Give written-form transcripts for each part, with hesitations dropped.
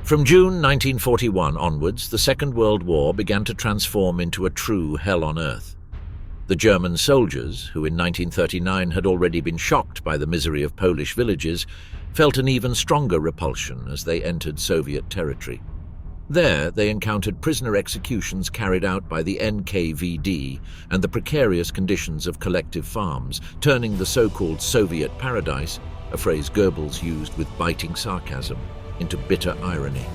From June 1941 onwards, the Second World War began to transform into a true hell on earth. The German soldiers, who in 1939 had already been shocked by the misery of Polish villages, felt an even stronger repulsion as they entered Soviet territory. There, they encountered prisoner executions carried out by the NKVD and the precarious conditions of collective farms, turning the so-called Soviet paradise, a phrase Goebbels used with biting sarcasm, into bitter irony.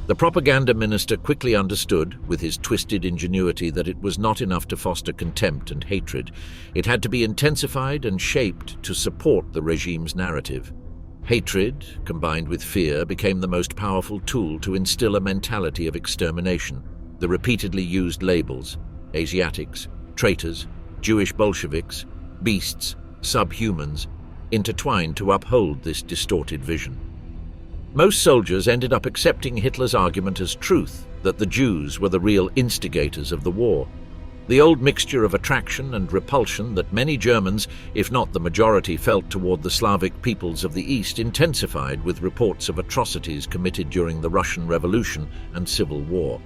The propaganda minister quickly understood, with his twisted ingenuity, that it was not enough to foster contempt and hatred. It had to be intensified and shaped to support the regime's narrative. Hatred, combined with fear, became the most powerful tool to instill a mentality of extermination. The repeatedly used labels, Asiatics, traitors, Jewish Bolsheviks, beasts, subhumans, intertwined to uphold this distorted vision. Most soldiers ended up accepting Hitler's argument as truth, that the Jews were the real instigators of the war. The old mixture of attraction and repulsion that many Germans, if not the majority, felt toward the Slavic peoples of the East intensified with reports of atrocities committed during the Russian Revolution and Civil War.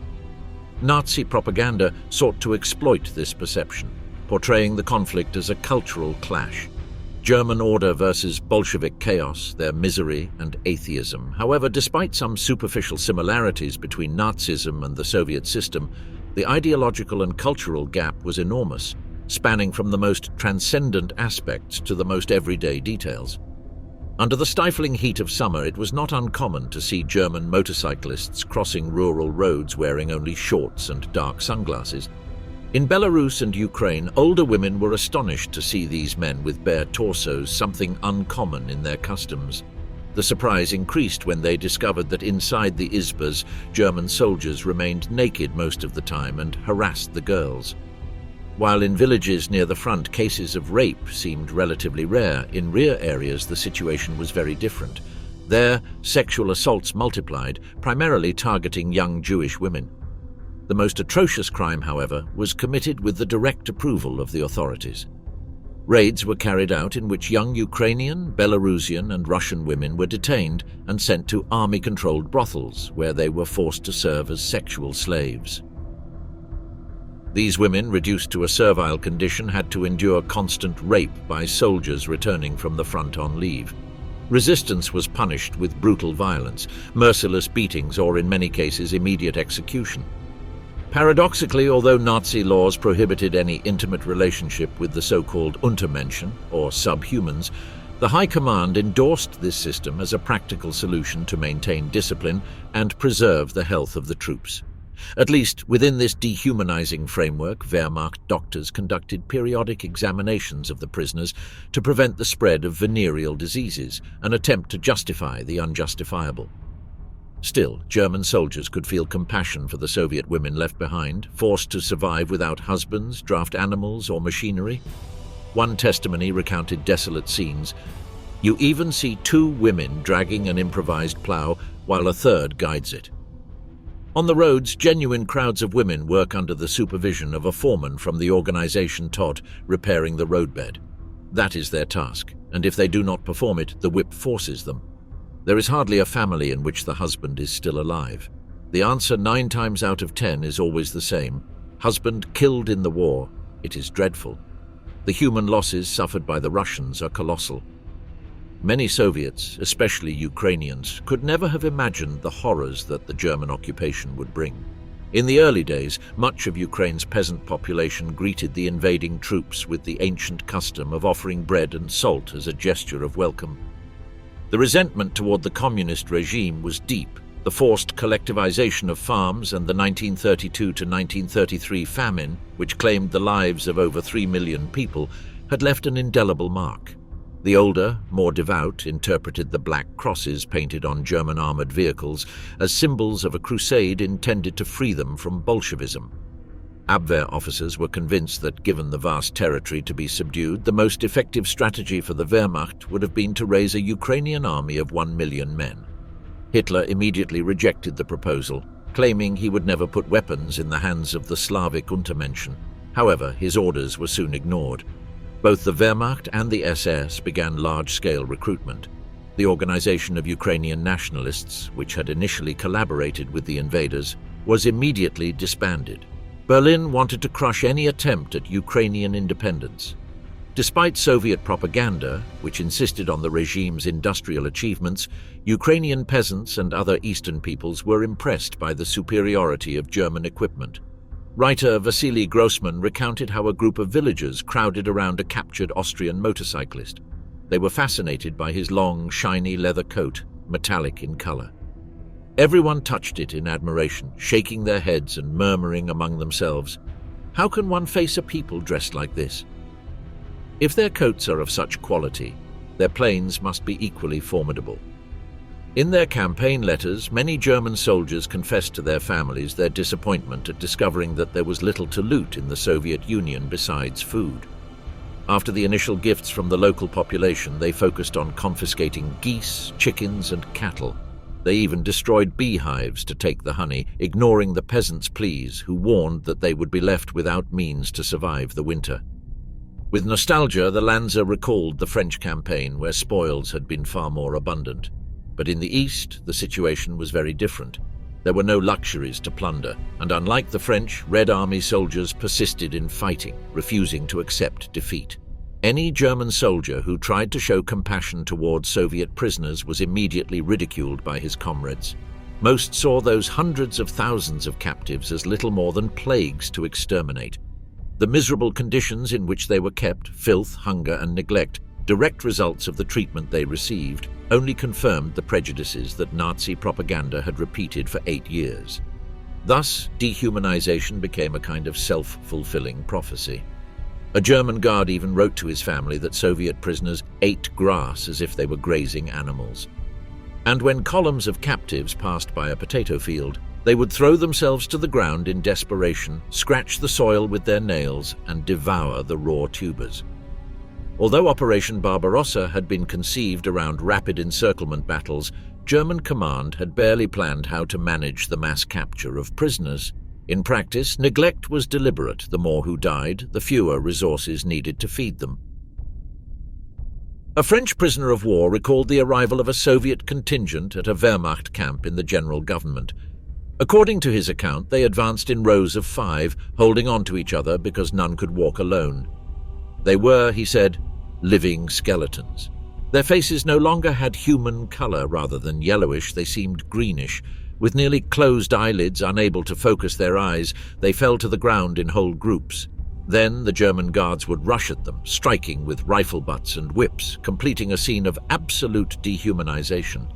Nazi propaganda sought to exploit this perception, portraying the conflict as a cultural clash. German order versus Bolshevik chaos, their misery and atheism. However, despite some superficial similarities between Nazism and the Soviet system, the ideological and cultural gap was enormous, spanning from the most transcendent aspects to the most everyday details. Under the stifling heat of summer, it was not uncommon to see German motorcyclists crossing rural roads wearing only shorts and dark sunglasses. In Belarus and Ukraine, older women were astonished to see these men with bare torsos, something uncommon in their customs. The surprise increased when they discovered that inside the izbas, German soldiers remained naked most of the time and harassed the girls. While in villages near the front cases of rape seemed relatively rare, in rear areas the situation was very different. There, sexual assaults multiplied, primarily targeting young Jewish women. The most atrocious crime, however, was committed with the direct approval of the authorities. Raids were carried out in which young Ukrainian, Belarusian and Russian women were detained and sent to army-controlled brothels, where they were forced to serve as sexual slaves. These women, reduced to a servile condition, had to endure constant rape by soldiers returning from the front on leave. Resistance was punished with brutal violence, merciless beatings or, in many cases, immediate execution. Paradoxically, although Nazi laws prohibited any intimate relationship with the so-called Untermenschen, or subhumans, the High Command endorsed this system as a practical solution to maintain discipline and preserve the health of the troops. At least within this dehumanizing framework, Wehrmacht doctors conducted periodic examinations of the prisoners to prevent the spread of venereal diseases, an attempt to justify the unjustifiable. Still, German soldiers could feel compassion for the Soviet women left behind, forced to survive without husbands, draft animals, or machinery. One testimony recounted desolate scenes. You even see 2 women dragging an improvised plow while a third guides it. On the roads, genuine crowds of women work under the supervision of a foreman from the organization taught repairing the roadbed. That is their task, and if they do not perform it, the whip forces them. There is hardly a family in which the husband is still alive. The answer 9 times out of 10 is always the same. Husband killed in the war. It is dreadful. The human losses suffered by the Russians are colossal. Many Soviets, especially Ukrainians, could never have imagined the horrors that the German occupation would bring. In the early days, much of Ukraine's peasant population greeted the invading troops with the ancient custom of offering bread and salt as a gesture of welcome. The resentment toward the communist regime was deep. The forced collectivization of farms and the 1932 to 1933 famine, which claimed the lives of over 3 million people, had left an indelible mark. The older, more devout, interpreted the black crosses painted on German armored vehicles as symbols of a crusade intended to free them from Bolshevism. Abwehr officers were convinced that, given the vast territory to be subdued, the most effective strategy for the Wehrmacht would have been to raise a Ukrainian army of 1 million men. Hitler immediately rejected the proposal, claiming he would never put weapons in the hands of the Slavic Untermenschen. However, his orders were soon ignored. Both the Wehrmacht and the SS began large-scale recruitment. The Organization of Ukrainian Nationalists, which had initially collaborated with the invaders, was immediately disbanded. Berlin wanted to crush any attempt at Ukrainian independence. Despite Soviet propaganda, which insisted on the regime's industrial achievements, Ukrainian peasants and other Eastern peoples were impressed by the superiority of German equipment. Writer Vasily Grossman recounted how a group of villagers crowded around a captured Austrian motorcyclist. They were fascinated by his long, shiny leather coat, metallic in color. Everyone touched it in admiration, shaking their heads and murmuring among themselves, "How can one face a people dressed like this?" If their coats are of such quality, their planes must be equally formidable. In their campaign letters, many German soldiers confessed to their families their disappointment at discovering that there was little to loot in the Soviet Union besides food. After the initial gifts from the local population, they focused on confiscating geese, chickens, and cattle. They even destroyed beehives to take the honey, ignoring the peasants' pleas, who warned that they would be left without means to survive the winter. With nostalgia, the Lanza recalled the French campaign, where spoils had been far more abundant. But in the east, the situation was very different. There were no luxuries to plunder, and unlike the French, Red Army soldiers persisted in fighting, refusing to accept defeat. Any German soldier who tried to show compassion towards Soviet prisoners was immediately ridiculed by his comrades. Most saw those hundreds of thousands of captives as little more than plagues to exterminate. The miserable conditions in which they were kept, filth, hunger, and neglect, direct results of the treatment they received, only confirmed the prejudices that Nazi propaganda had repeated for 8 years. Thus, dehumanization became a kind of self-fulfilling prophecy. A German guard even wrote to his family that Soviet prisoners ate grass as if they were grazing animals. And when columns of captives passed by a potato field, they would throw themselves to the ground in desperation, scratch the soil with their nails, and devour the raw tubers. Although Operation Barbarossa had been conceived around rapid encirclement battles, German command had barely planned how to manage the mass capture of prisoners. In practice, neglect was deliberate. The more who died, the fewer resources needed to feed them. A French prisoner of war recalled the arrival of a Soviet contingent at a Wehrmacht camp in the general government. According to his account, they advanced in rows of 5, holding on to each other because none could walk alone. They were, he said, living skeletons. Their faces no longer had human color. Rather than yellowish, they seemed greenish. With nearly closed eyelids, unable to focus their eyes, they fell to the ground in whole groups. Then the German guards would rush at them, striking with rifle butts and whips, completing a scene of absolute dehumanization.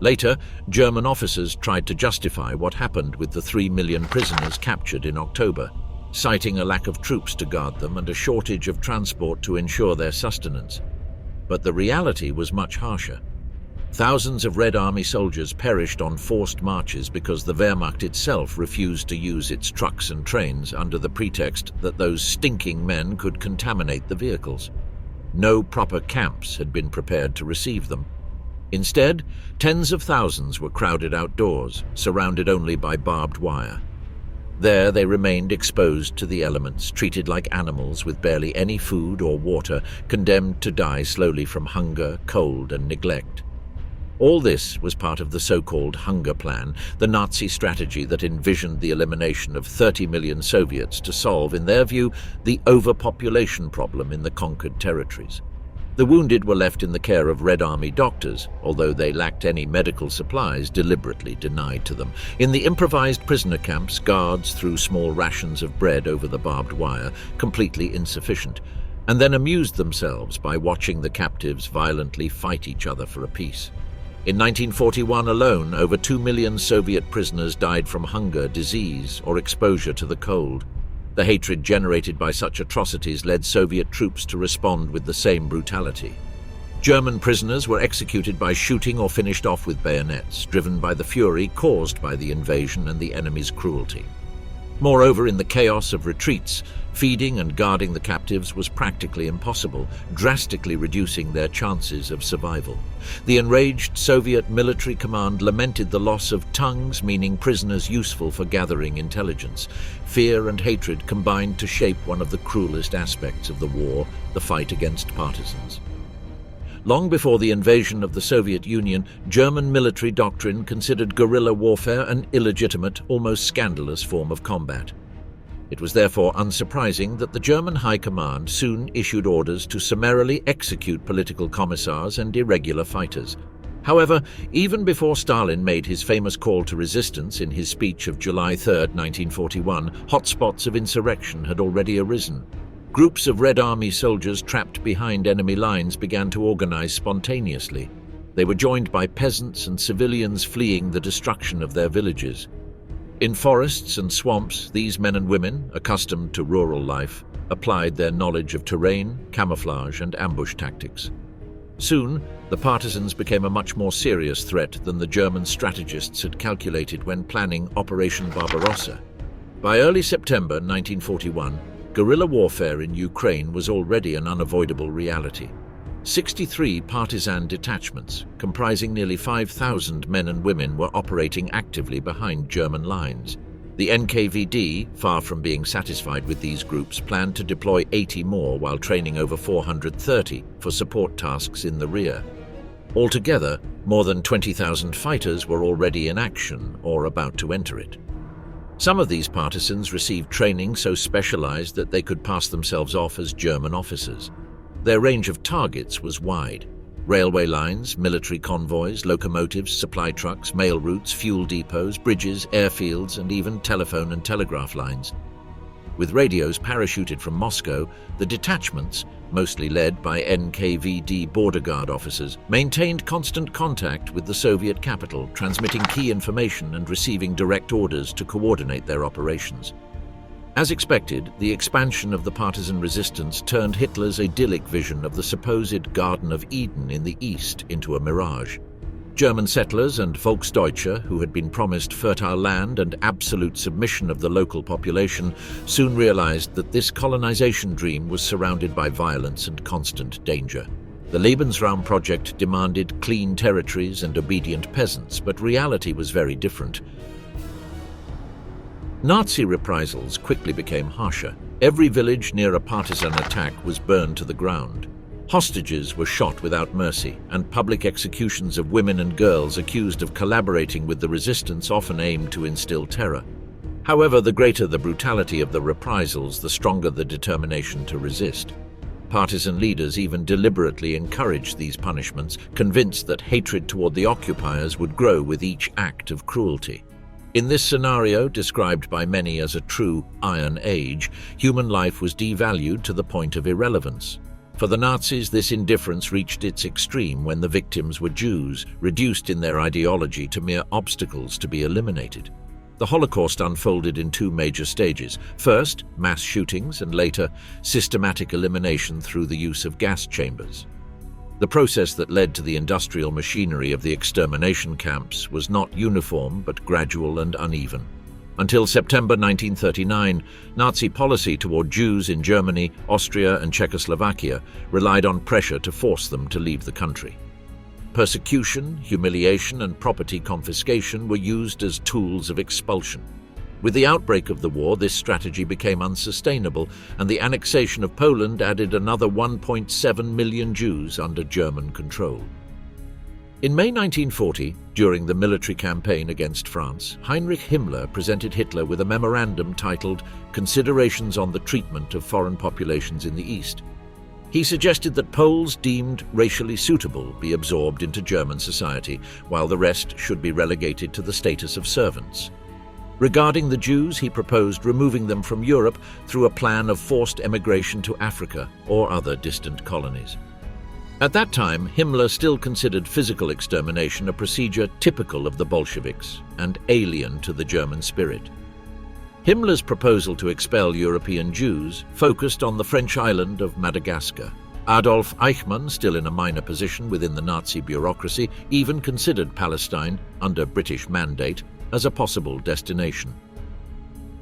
Later, German officers tried to justify what happened with the 3 million prisoners captured in October, citing a lack of troops to guard them and a shortage of transport to ensure their sustenance. But the reality was much harsher. Thousands of Red Army soldiers perished on forced marches because the Wehrmacht itself refused to use its trucks and trains under the pretext that those stinking men could contaminate the vehicles. No proper camps had been prepared to receive them. Instead, tens of thousands were crowded outdoors, surrounded only by barbed wire. There they remained exposed to the elements, treated like animals with barely any food or water, condemned to die slowly from hunger, cold, and neglect. All this was part of the so-called Hunger Plan, the Nazi strategy that envisioned the elimination of 30 million Soviets to solve, in their view, the overpopulation problem in the conquered territories. The wounded were left in the care of Red Army doctors, although they lacked any medical supplies deliberately denied to them. In the improvised prisoner camps, guards threw small rations of bread over the barbed wire, completely insufficient, and then amused themselves by watching the captives violently fight each other for a peace. In 1941 alone, over 2 million Soviet prisoners died from hunger, disease, or exposure to the cold. The hatred generated by such atrocities led Soviet troops to respond with the same brutality. German prisoners were executed by shooting or finished off with bayonets, driven by the fury caused by the invasion and the enemy's cruelty. Moreover, in the chaos of retreats, feeding and guarding the captives was practically impossible, drastically reducing their chances of survival. The enraged Soviet military command lamented the loss of tongues, meaning prisoners useful for gathering intelligence. Fear and hatred combined to shape one of the cruelest aspects of the war, the fight against partisans. Long before the invasion of the Soviet Union, German military doctrine considered guerrilla warfare an illegitimate, almost scandalous form of combat. It was therefore unsurprising that the German High Command soon issued orders to summarily execute political commissars and irregular fighters. However, even before Stalin made his famous call to resistance in his speech of July 3, 1941, hotspots of insurrection had already arisen. Groups of Red Army soldiers trapped behind enemy lines began to organize spontaneously. They were joined by peasants and civilians fleeing the destruction of their villages. In forests and swamps, these men and women, accustomed to rural life, applied their knowledge of terrain, camouflage, and ambush tactics. Soon, the partisans became a much more serious threat than the German strategists had calculated when planning Operation Barbarossa. By early September 1941, guerrilla warfare in Ukraine was already an unavoidable reality. 63 partisan detachments, comprising nearly 5,000 men and women, were operating actively behind German lines. The NKVD, far from being satisfied with these groups, planned to deploy 80 more while training over 430 for support tasks in the rear. Altogether, more than 20,000 fighters were already in action or about to enter it. Some of these partisans received training so specialized that they could pass themselves off as German officers. Their range of targets was wide: railway lines, military convoys, locomotives, supply trucks, mail routes, fuel depots, bridges, airfields, and even telephone and telegraph lines. With radios parachuted from Moscow, the detachments, mostly led by NKVD border guard officers, maintained constant contact with the Soviet capital, transmitting key information and receiving direct orders to coordinate their operations. As expected, the expansion of the partisan resistance turned Hitler's idyllic vision of the supposed Garden of Eden in the east into a mirage. German settlers and Volksdeutsche, who had been promised fertile land and absolute submission of the local population, soon realized that this colonization dream was surrounded by violence and constant danger. The Lebensraum project demanded clean territories and obedient peasants, but reality was very different. Nazi reprisals quickly became harsher. Every village near a partisan attack was burned to the ground. Hostages were shot without mercy, and public executions of women and girls accused of collaborating with the resistance often aimed to instill terror. However, the greater the brutality of the reprisals, the stronger the determination to resist. Partisan leaders even deliberately encouraged these punishments, convinced that hatred toward the occupiers would grow with each act of cruelty. In this scenario, described by many as a true Iron Age, human life was devalued to the point of irrelevance. For the Nazis, this indifference reached its extreme when the victims were Jews, reduced in their ideology to mere obstacles to be eliminated. The Holocaust unfolded in two major stages. First, mass shootings, and later, systematic elimination through the use of gas chambers. The process that led to the industrial machinery of the extermination camps was not uniform but gradual and uneven. Until September 1939, Nazi policy toward Jews in Germany, Austria, and Czechoslovakia relied on pressure to force them to leave the country. Persecution, humiliation, and property confiscation were used as tools of expulsion. With the outbreak of the war, this strategy became unsustainable, and the annexation of Poland added another 1.7 million Jews under German control. In May 1940, during the military campaign against France, Heinrich Himmler presented Hitler with a memorandum titled "Considerations on the Treatment of Foreign Populations in the East." He suggested that Poles deemed racially suitable be absorbed into German society, while the rest should be relegated to the status of servants. Regarding the Jews, he proposed removing them from Europe through a plan of forced emigration to Africa or other distant colonies. At that time, Himmler still considered physical extermination a procedure typical of the Bolsheviks and alien to the German spirit. Himmler's proposal to expel European Jews focused on the French island of Madagascar. Adolf Eichmann, still in a minor position within the Nazi bureaucracy, even considered Palestine, under British mandate, as a possible destination.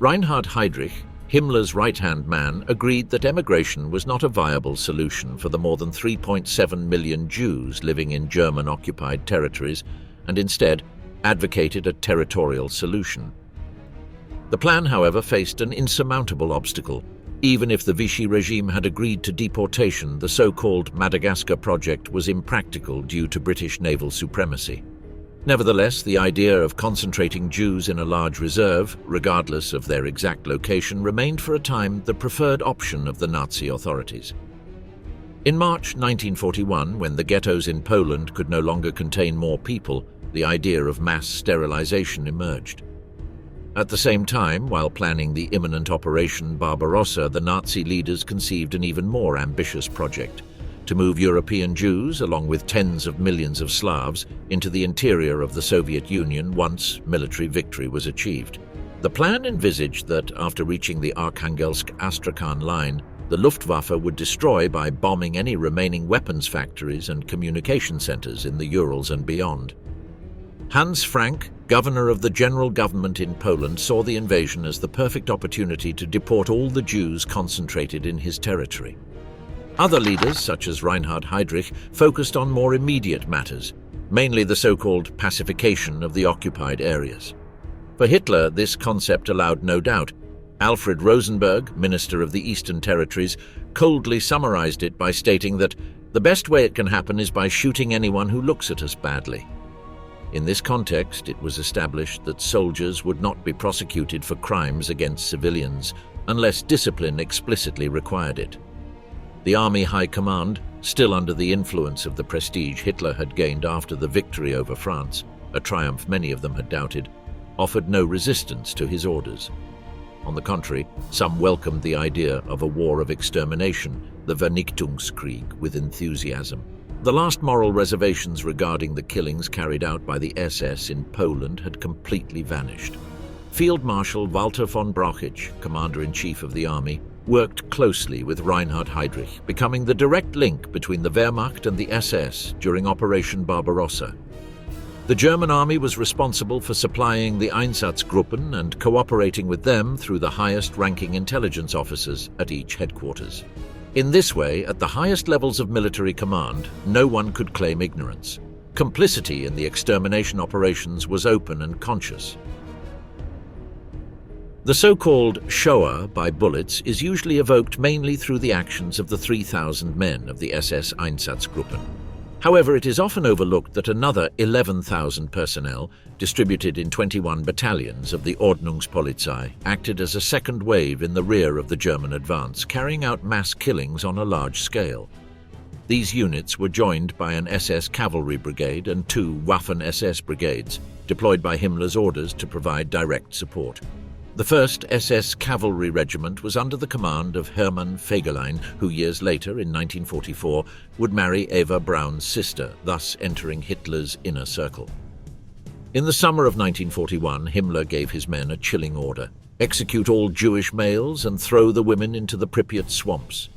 Reinhard Heydrich, Himmler's right-hand man, agreed that emigration was not a viable solution for the more than 3.7 million Jews living in German-occupied territories, and instead advocated a territorial solution. The plan, however, faced an insurmountable obstacle. Even if the Vichy regime had agreed to deportation, the so-called Madagascar project was impractical due to British naval supremacy. Nevertheless, the idea of concentrating Jews in a large reserve, regardless of their exact location, remained for a time the preferred option of the Nazi authorities. In March 1941, when the ghettos in Poland could no longer contain more people, the idea of mass sterilization emerged. At the same time, while planning the imminent Operation Barbarossa, the Nazi leaders conceived an even more ambitious project: to move European Jews, along with tens of millions of Slavs, into the interior of the Soviet Union once military victory was achieved. The plan envisaged that, after reaching the Arkhangelsk-Astrakhan line, the Luftwaffe would destroy by bombing any remaining weapons factories and communication centers in the Urals and beyond. Hans Frank, governor of the general government in Poland, saw the invasion as the perfect opportunity to deport all the Jews concentrated in his territory. Other leaders, such as Reinhard Heydrich, focused on more immediate matters, mainly the so-called pacification of the occupied areas. For Hitler, this concept allowed no doubt. Alfred Rosenberg, Minister of the Eastern Territories, coldly summarized it by stating that the best way it can happen is by shooting anyone who looks at us badly. In this context, it was established that soldiers would not be prosecuted for crimes against civilians unless discipline explicitly required it. The Army High Command, still under the influence of the prestige Hitler had gained after the victory over France, a triumph many of them had doubted, offered no resistance to his orders. On the contrary, some welcomed the idea of a war of extermination, the Vernichtungskrieg, with enthusiasm. The last moral reservations regarding the killings carried out by the SS in Poland had completely vanished. Field Marshal Walter von Brauchitsch, Commander-in-Chief of the Army, worked closely with Reinhard Heydrich, becoming the direct link between the Wehrmacht and the SS during Operation Barbarossa. The German army was responsible for supplying the Einsatzgruppen and cooperating with them through the highest-ranking intelligence officers at each headquarters. In this way, at the highest levels of military command, no one could claim ignorance. Complicity in the extermination operations was open and conscious. The so-called Shoah by bullets is usually evoked mainly through the actions of the 3,000 men of the SS Einsatzgruppen. However, it is often overlooked that another 11,000 personnel, distributed in 21 battalions of the Ordnungspolizei, acted as a second wave in the rear of the German advance, carrying out mass killings on a large scale. These units were joined by an SS cavalry brigade and 2 Waffen-SS brigades, deployed by Himmler's orders to provide direct support. The 1st SS Cavalry Regiment was under the command of Hermann Fegelein, who years later, in 1944, would marry Eva Braun's sister, thus entering Hitler's inner circle. In the summer of 1941, Himmler gave his men a chilling order: execute all Jewish males and throw the women into the Pripyat swamps.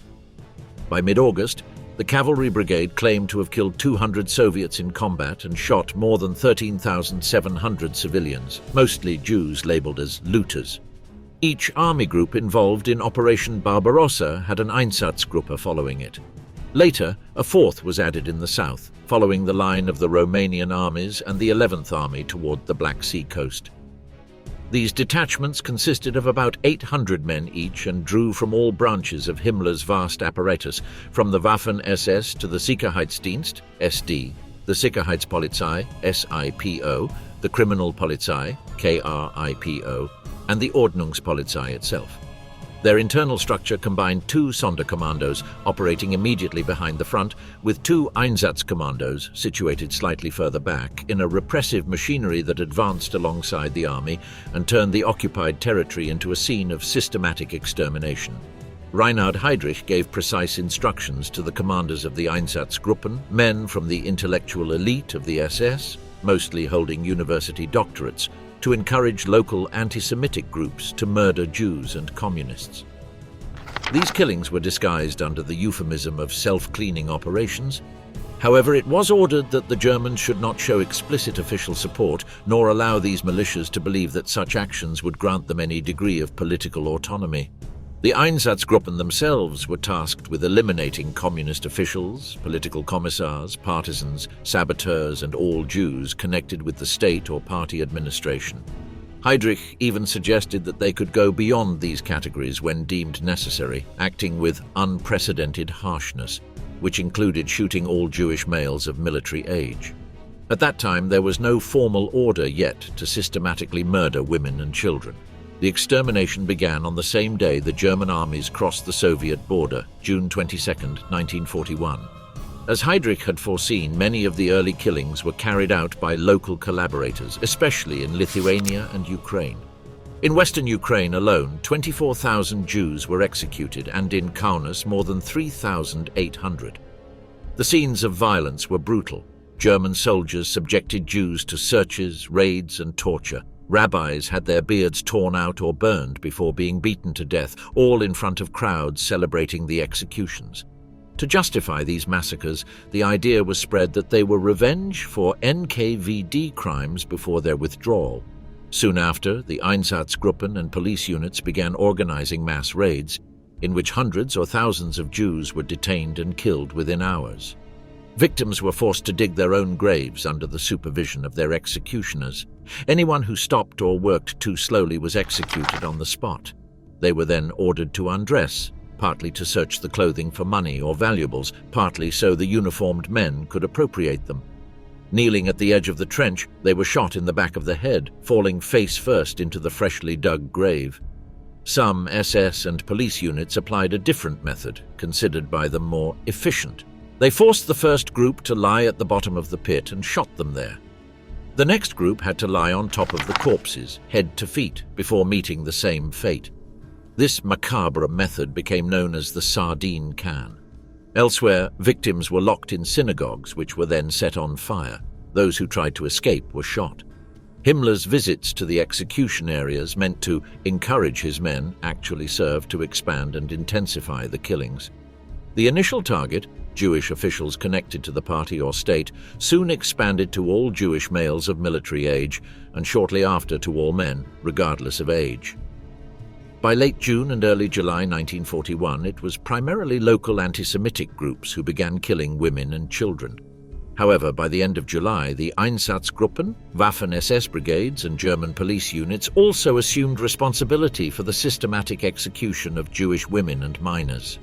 By mid-August, the cavalry brigade claimed to have killed 200 Soviets in combat and shot more than 13,700 civilians, mostly Jews labeled as looters. Each army group involved in Operation Barbarossa had an Einsatzgruppe following it. Later, a 4th was added in the south, following the line of the Romanian armies and the 11th Army toward the Black Sea coast. These detachments consisted of about 800 men each and drew from all branches of Himmler's vast apparatus, from the Waffen-SS to the Sicherheitsdienst, SD, the Sicherheitspolizei, SIPO, the Kriminalpolizei, KRIPO, and the Ordnungspolizei itself. Their internal structure combined 2 Sonderkommandos operating immediately behind the front, with 2 Einsatzkommandos situated slightly further back, in a repressive machinery that advanced alongside the army and turned the occupied territory into a scene of systematic extermination. Reinhard Heydrich gave precise instructions to the commanders of the Einsatzgruppen, men from the intellectual elite of the SS, mostly holding university doctorates, to encourage local anti-Semitic groups to murder Jews and communists. These killings were disguised under the euphemism of self-cleaning operations. However, it was ordered that the Germans should not show explicit official support, nor allow these militias to believe that such actions would grant them any degree of political autonomy. The Einsatzgruppen themselves were tasked with eliminating communist officials, political commissars, partisans, saboteurs, and all Jews connected with the state or party administration. Heydrich even suggested that they could go beyond these categories when deemed necessary, acting with unprecedented harshness, which included shooting all Jewish males of military age. At that time, there was no formal order yet to systematically murder women and children. The extermination began on the same day the German armies crossed the Soviet border, June 22, 1941. As Heydrich had foreseen, many of the early killings were carried out by local collaborators, especially in Lithuania and Ukraine. In western Ukraine alone, 24,000 Jews were executed, and in Kaunas more than 3,800. The scenes of violence were brutal. German soldiers subjected Jews to searches, raids, and torture. Rabbis had their beards torn out or burned before being beaten to death, all in front of crowds celebrating the executions. To justify these massacres, the idea was spread that they were revenge for NKVD crimes before their withdrawal. Soon after, the Einsatzgruppen and police units began organizing mass raids, in which hundreds or thousands of Jews were detained and killed within hours. Victims were forced to dig their own graves under the supervision of their executioners. Anyone who stopped or worked too slowly was executed on the spot. They were then ordered to undress, partly to search the clothing for money or valuables, partly so the uniformed men could appropriate them. Kneeling at the edge of the trench, they were shot in the back of the head, falling face first into the freshly dug grave. Some SS and police units applied a different method, considered by them more efficient. They forced the first group to lie at the bottom of the pit and shot them there. The next group had to lie on top of the corpses, head to feet, before meeting the same fate. This macabre method became known as the sardine can. Elsewhere, victims were locked in synagogues, which were then set on fire. Those who tried to escape were shot. Himmler's visits to the execution areas meant to encourage his men actually served to expand and intensify the killings. The initial target, Jewish officials connected to the party or state, soon expanded to all Jewish males of military age, and shortly after to all men, regardless of age. By late June and early July 1941, it was primarily local anti-Semitic groups who began killing women and children. However, by the end of July, the Einsatzgruppen, Waffen-SS brigades, and German police units also assumed responsibility for the systematic execution of Jewish women and minors.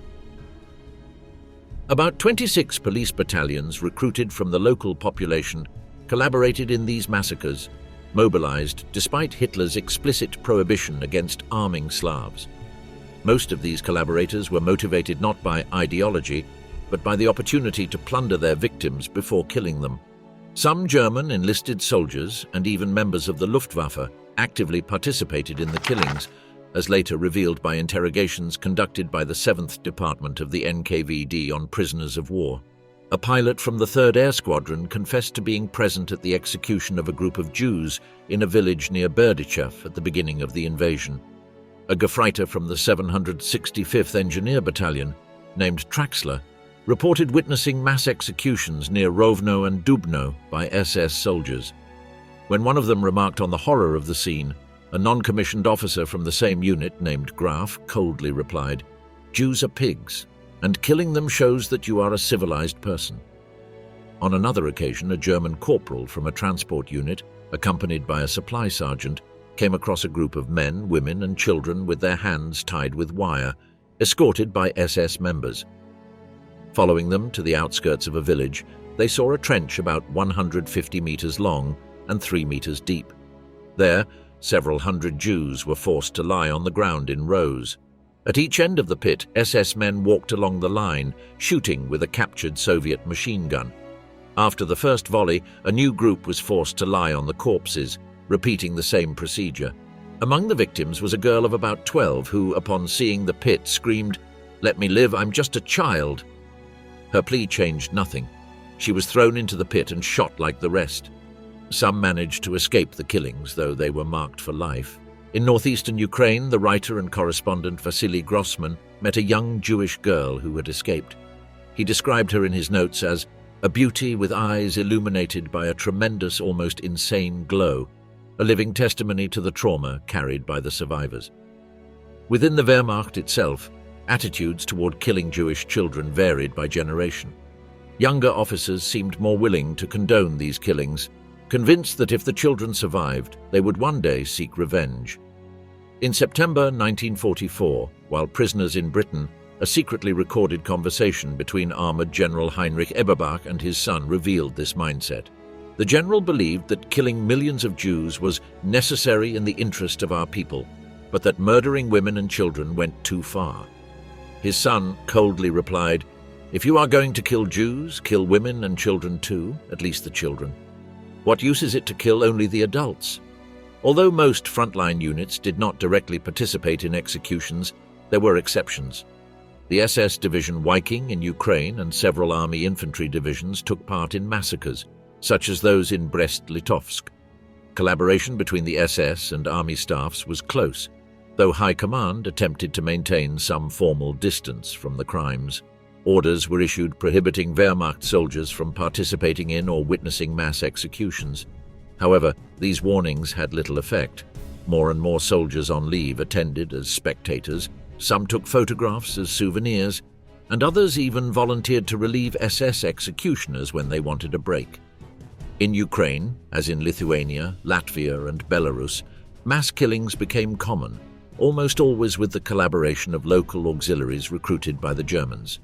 About 26 police battalions recruited from the local population collaborated in these massacres, mobilized despite Hitler's explicit prohibition against arming Slavs. Most of these collaborators were motivated not by ideology, but by the opportunity to plunder their victims before killing them. Some German enlisted soldiers and even members of the Luftwaffe actively participated in the killings, as later revealed by interrogations conducted by the 7th Department of the NKVD on prisoners of war. A pilot from the 3rd Air Squadron confessed to being present at the execution of a group of Jews in a village near Berdichev at the beginning of the invasion. A Gefreiter from the 765th Engineer Battalion, named Traxler, reported witnessing mass executions near Rovno and Dubno by SS soldiers. When one of them remarked on the horror of the scene, a non-commissioned officer from the same unit, named Graf, coldly replied, "Jews are pigs, and killing them shows that you are a civilized person." On another occasion, a German corporal from a transport unit, accompanied by a supply sergeant, came across a group of men, women, and children with their hands tied with wire, escorted by SS members. Following them to the outskirts of a village, they saw a trench about 150 meters long and 3 meters deep. There, several hundred Jews were forced to lie on the ground in rows. At each end of the pit, SS men walked along the line, shooting with a captured Soviet machine gun. After the first volley, a new group was forced to lie on the corpses, repeating the same procedure. Among the victims was a girl of about 12 who, upon seeing the pit, screamed, "Let me live, I'm just a child." Her plea changed nothing. She was thrown into the pit and shot like the rest. Some managed to escape the killings, though they were marked for life. In northeastern Ukraine, the writer and correspondent Vasily Grossman met a young Jewish girl who had escaped. He described her in his notes as a beauty with eyes illuminated by a tremendous, almost insane glow, a living testimony to the trauma carried by the survivors. Within the Wehrmacht itself, attitudes toward killing Jewish children varied by generation. Younger officers seemed more willing to condone these killings, convinced that if the children survived, they would one day seek revenge. In September 1944, while prisoners in Britain, a secretly recorded conversation between Armored General Heinrich Eberbach and his son revealed this mindset. The general believed that killing millions of Jews was necessary in the interest of our people, but that murdering women and children went too far. His son coldly replied, "If you are going to kill Jews, kill women and children too, at least the children. What use is it to kill only the adults?" Although most frontline units did not directly participate in executions, there were exceptions. The SS Division Viking in Ukraine and several army infantry divisions took part in massacres, such as those in Brest-Litovsk. Collaboration between the SS and army staffs was close, though High Command attempted to maintain some formal distance from the crimes. Orders were issued prohibiting Wehrmacht soldiers from participating in or witnessing mass executions. However, these warnings had little effect. More and more soldiers on leave attended as spectators. Some took photographs as souvenirs, and others even volunteered to relieve SS executioners when they wanted a break. In Ukraine, as in Lithuania, Latvia, and Belarus, mass killings became common, almost always with the collaboration of local auxiliaries recruited by the Germans.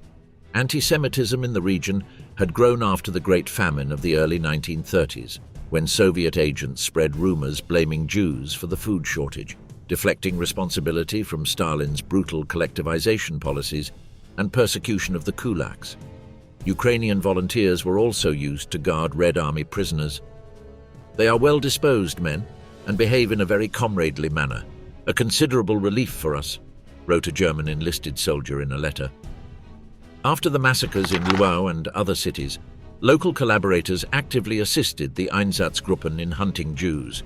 Anti-Semitism in the region had grown after the Great Famine of the early 1930s, when Soviet agents spread rumors blaming Jews for the food shortage, deflecting responsibility from Stalin's brutal collectivization policies and persecution of the kulaks. Ukrainian volunteers were also used to guard Red Army prisoners. "They are well-disposed men and behave in a very comradely manner, a considerable relief for us," wrote a German enlisted soldier in a letter. After the massacres in Lwów and other cities, local collaborators actively assisted the Einsatzgruppen in hunting Jews.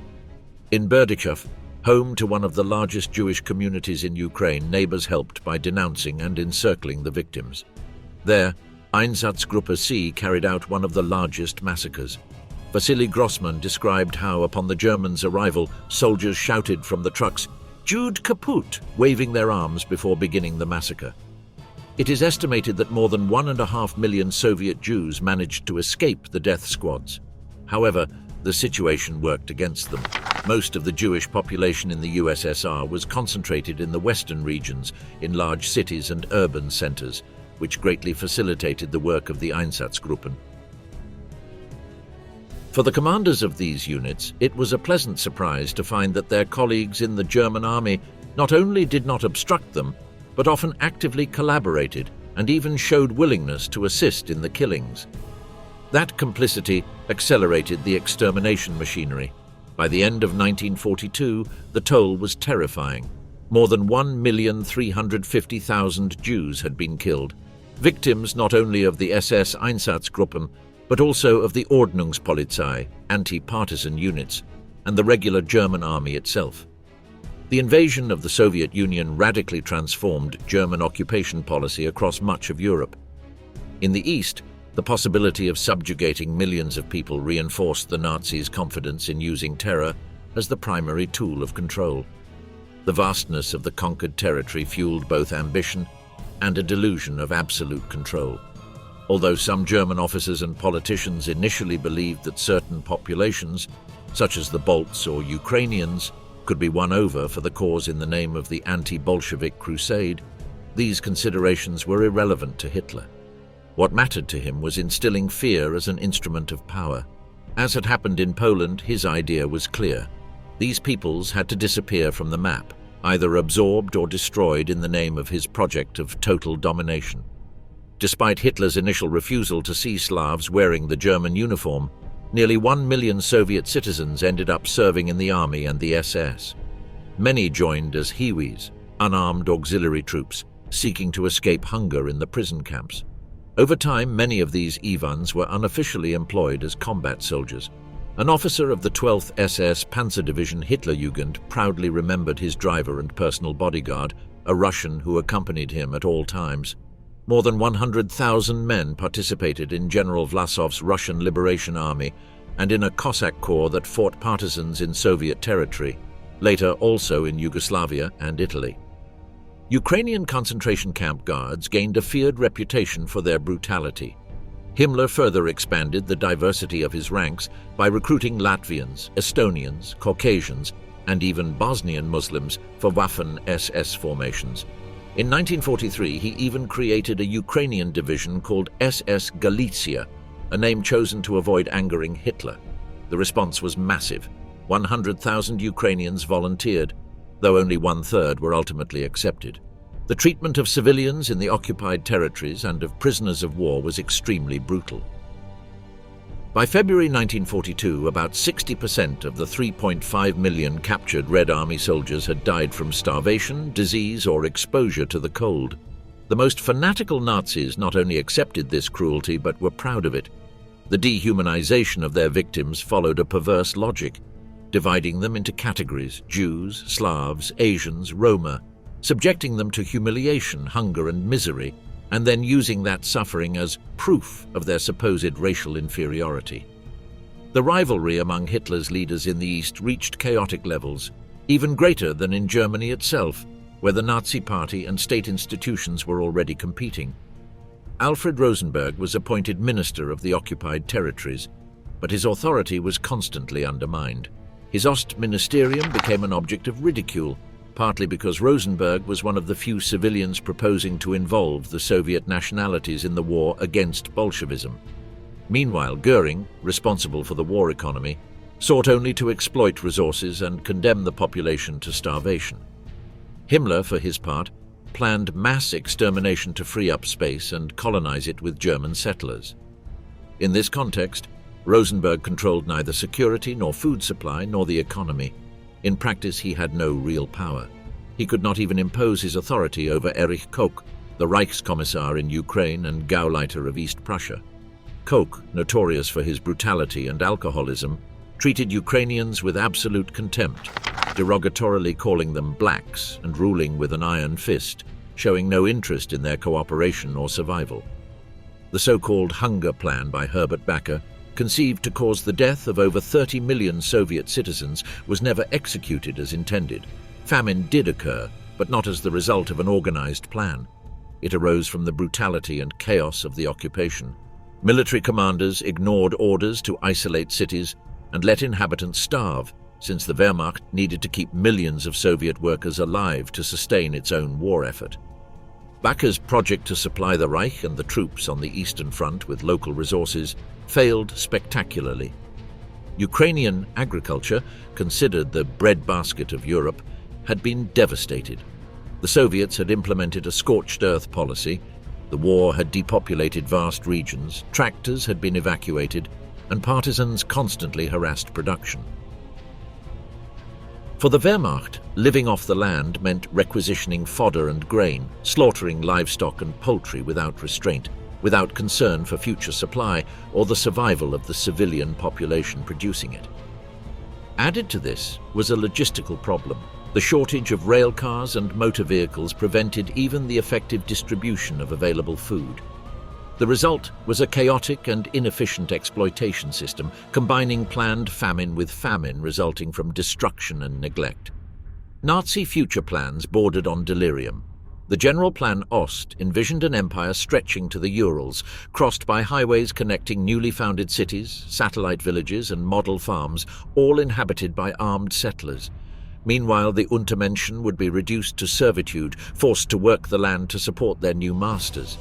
In Berdychov, home to one of the largest Jewish communities in Ukraine, neighbors helped by denouncing and encircling the victims. There, Einsatzgruppe C carried out one of the largest massacres. Vasily Grossman described how, upon the Germans' arrival, soldiers shouted from the trucks, "Jude kaput," waving their arms before beginning the massacre. It is estimated that more than 1.5 million Soviet Jews managed to escape the death squads. However, the situation worked against them. Most of the Jewish population in the USSR was concentrated in the western regions, in large cities and urban centers, which greatly facilitated the work of the Einsatzgruppen. For the commanders of these units, it was a pleasant surprise to find that their colleagues in the German army not only did not obstruct them, but often actively collaborated and even showed willingness to assist in the killings. That complicity accelerated the extermination machinery. By the end of 1942, the toll was terrifying. More than 1,350,000 Jews had been killed, victims not only of the SS Einsatzgruppen, but also of the Ordnungspolizei, anti-partisan units, and the regular German army itself. The invasion of the Soviet Union radically transformed German occupation policy across much of Europe. In the East, the possibility of subjugating millions of people reinforced the Nazis' confidence in using terror as the primary tool of control. The vastness of the conquered territory fueled both ambition and a delusion of absolute control. Although some German officers and politicians initially believed that certain populations, such as the Balts or Ukrainians, could be won over for the cause in the name of the anti-Bolshevik crusade, these considerations were irrelevant to Hitler. What mattered to him was instilling fear as an instrument of power. As had happened in Poland, his idea was clear. These peoples had to disappear from the map, either absorbed or destroyed in the name of his project of total domination. Despite Hitler's initial refusal to see Slavs wearing the German uniform, nearly 1 million Soviet citizens ended up serving in the army and the SS. Many joined as Hiwis, unarmed auxiliary troops, seeking to escape hunger in the prison camps. Over time, many of these Ivans were unofficially employed as combat soldiers. An officer of the 12th SS Panzer Division Hitlerjugend proudly remembered his driver and personal bodyguard, a Russian who accompanied him at all times. More than 100,000 men participated in General Vlasov's Russian Liberation Army and in a Cossack corps that fought partisans in Soviet territory, later also in Yugoslavia and Italy. Ukrainian concentration camp guards gained a feared reputation for their brutality. Himmler further expanded the diversity of his ranks by recruiting Latvians, Estonians, Caucasians, and even Bosnian Muslims for Waffen-SS formations. In 1943, he even created a Ukrainian division called SS Galicia, a name chosen to avoid angering Hitler. The response was massive. 100,000 Ukrainians volunteered, though only one-third were ultimately accepted. The treatment of civilians in the occupied territories and of prisoners of war was extremely brutal. By February 1942, about 60% of the 3.5 million captured Red Army soldiers had died from starvation, disease, or exposure to the cold. The most fanatical Nazis not only accepted this cruelty but were proud of it. The dehumanization of their victims followed a perverse logic, dividing them into categories: Jews, Slavs, Asians, Roma, subjecting them to humiliation, hunger, and misery, and then using that suffering as proof of their supposed racial inferiority. The rivalry among Hitler's leaders in the East reached chaotic levels, even greater than in Germany itself, where the Nazi Party and state institutions were already competing. Alfred Rosenberg was appointed minister of the occupied territories, but his authority was constantly undermined. His Ostministerium became an object of ridicule, partly because Rosenberg was one of the few civilians proposing to involve the Soviet nationalities in the war against Bolshevism. Meanwhile, Goering, responsible for the war economy, sought only to exploit resources and condemn the population to starvation. Himmler, for his part, planned mass extermination to free up space and colonize it with German settlers. In this context, Rosenberg controlled neither security nor food supply nor the economy. In practice, he had no real power. He could not even impose his authority over Erich Koch, the Reichskommissar in Ukraine and Gauleiter of East Prussia. Koch, notorious for his brutality and alcoholism, treated Ukrainians with absolute contempt, derogatorily calling them blacks and ruling with an iron fist, showing no interest in their cooperation or survival. The so-called Hunger Plan by Herbert Bacher, conceived to cause the death of over 30 million Soviet citizens, was never executed as intended. Famine did occur, but not as the result of an organized plan. It arose from the brutality and chaos of the occupation. Military commanders ignored orders to isolate cities and let inhabitants starve, since the Wehrmacht needed to keep millions of Soviet workers alive to sustain its own war effort. Bacher's project to supply the Reich and the troops on the Eastern Front with local resources failed spectacularly. Ukrainian agriculture, considered the breadbasket of Europe, had been devastated. The Soviets had implemented a scorched earth policy, the war had depopulated vast regions, tractors had been evacuated, and partisans constantly harassed production. For the Wehrmacht, living off the land meant requisitioning fodder and grain, slaughtering livestock and poultry without restraint, without concern for future supply or the survival of the civilian population producing it. Added to this was a logistical problem. The shortage of rail cars and motor vehicles prevented even the effective distribution of available food. The result was a chaotic and inefficient exploitation system, combining planned famine with famine resulting from destruction and neglect. Nazi future plans bordered on delirium. The General Plan Ost envisioned an empire stretching to the Urals, crossed by highways connecting newly founded cities, satellite villages, and model farms, all inhabited by armed settlers. Meanwhile, the Untermenschen would be reduced to servitude, forced to work the land to support their new masters.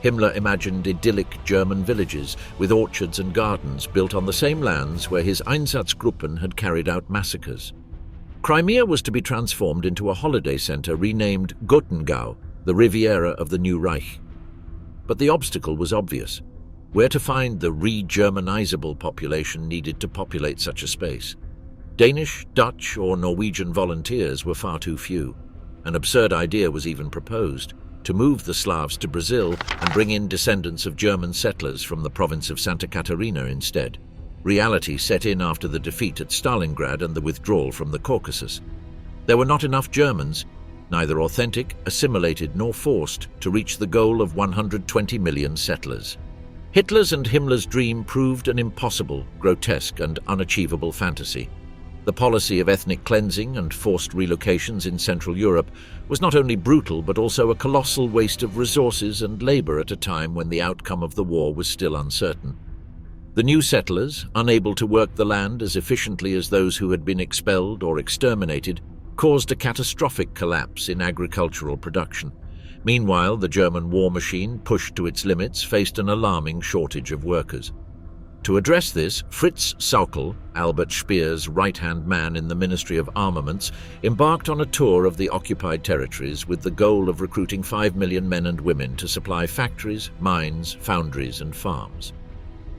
Himmler imagined idyllic German villages with orchards and gardens built on the same lands where his Einsatzgruppen had carried out massacres. Crimea was to be transformed into a holiday center renamed Gottengau, the Riviera of the new Reich. But the obstacle was obvious: where to find the re-Germanizable population needed to populate such a space. Danish, Dutch, or Norwegian volunteers were far too few. An absurd idea was even proposed: to move the Slavs to Brazil and bring in descendants of German settlers from the province of Santa Catarina instead. Reality set in after the defeat at Stalingrad and the withdrawal from the Caucasus. There were not enough Germans, neither authentic, assimilated, nor forced, to reach the goal of 120 million settlers. Hitler's and Himmler's dream proved an impossible, grotesque, and unachievable fantasy. The policy of ethnic cleansing and forced relocations in Central Europe was not only brutal but also a colossal waste of resources and labor at a time when the outcome of the war was still uncertain. The new settlers, unable to work the land as efficiently as those who had been expelled or exterminated, caused a catastrophic collapse in agricultural production. Meanwhile, the German war machine, pushed to its limits, faced an alarming shortage of workers. To address this, Fritz Sauckel, Albert Speer's right-hand man in the Ministry of Armaments, embarked on a tour of the occupied territories with the goal of recruiting 5 million men and women to supply factories, mines, foundries and farms.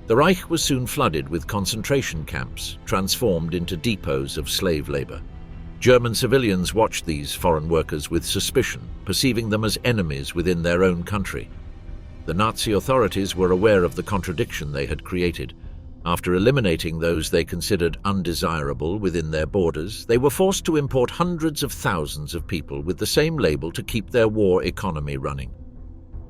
The Reich was soon flooded with concentration camps, transformed into depots of slave labor. German civilians watched these foreign workers with suspicion, perceiving them as enemies within their own country. The Nazi authorities were aware of the contradiction they had created. After eliminating those they considered undesirable within their borders, they were forced to import hundreds of thousands of people with the same label to keep their war economy running.